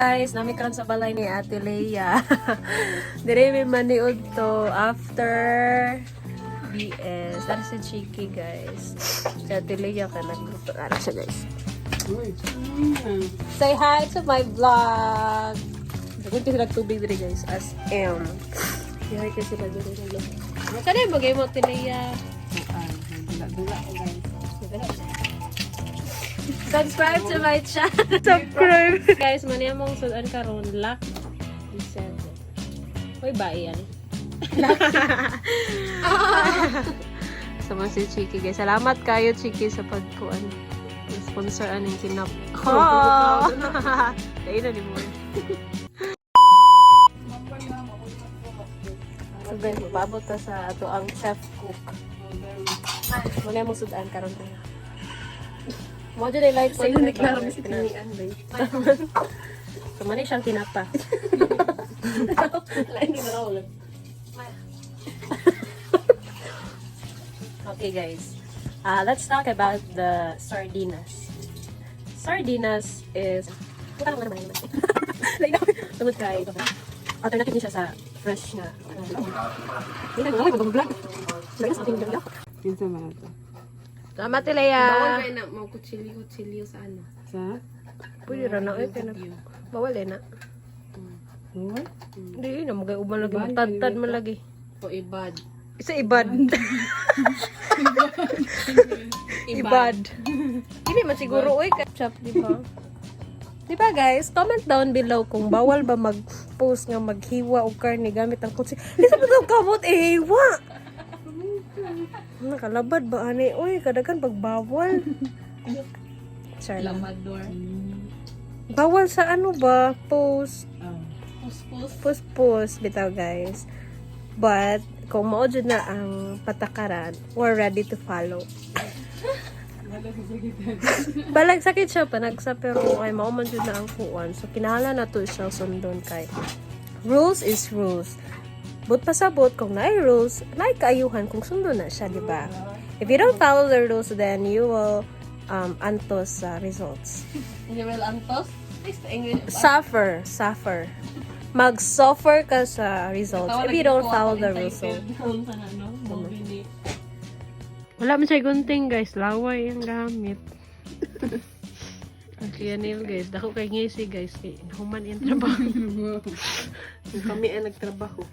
Guys, namikron sa balay ni Ate Leia. Dire may maniud to after BS. Dari si Chiki, guys. Si Ate Leia ka nagluto. Ano siya, guys? Say hi to my vlog. Dagun kasi nagtubig dire, guys. As M. Hi kasi sila dire, guys. Sana yung bagay mo, Ate Leia. Dula ko, guys. Subscribe to my channel. Subscribe. Guys, maniya mong sudan karon lock. Reset. Hoy, ba yan? Sama si Chiki, guys. Salamat kayo, Chiki, sa pagkuan. Sponsor aning kinap. Oh! Dahil na di mo. So guys, paabot ta sa ato ang chef cook. Maniya mong sudan karon tayo. Mo dyan ay light Sa'yo naklaro mo si Tinian, babe. Kumani siyang tinapa. Lain din na ulit. Okay guys, let's talk about the sardinas. Sardinas is... Tungod kay alternative niya siya sa fresh na. Hindi na nga, mag-vlog. Lagi sa ating vlog. Pinsa man ito. Salamat, Leia. Bawal kayo na mga kutsilyo sa ano? Sa? Pwede rin na. Bawal eh na. Bawal? Hindi na, mag-uban lagi. Matad-tad man lagi. O ibad. Isa ibad. Ibad. Hindi man siguro, uy, ketchup, di ba? Di ba guys, comment down below kung bawal ba mag-post nga maghiwa o karne gamit ang kutsi. Di sa mga kamot, hiwa! Nakalabad ba, ani? Uy, kadagan pagbawal. Sorry lang. Lamador. Bawal sa ano ba? Post. Puspus. Post, bitaw guys. But, kung maudyo na ang patakaran, we're ready to follow. Balag sakit siya panagsa pero ay mauman jud na ang kuan. So kinahanglan na to siyang sundon kay rules is rules. But pasabot kung naay rules, naay kaayuhan kung sundon na siya, di ba? If you don't follow the rules, then you will antos sa results. You will antos? English. Suffer. Mag-suffer ka sa results if you don't follow the rules. Wala man siya gunting, guys. Laway ang gamit. Ang kianil, guys. Dako kay ngisi, guys. Human yung trabaho. Kami ay nagtrabaho.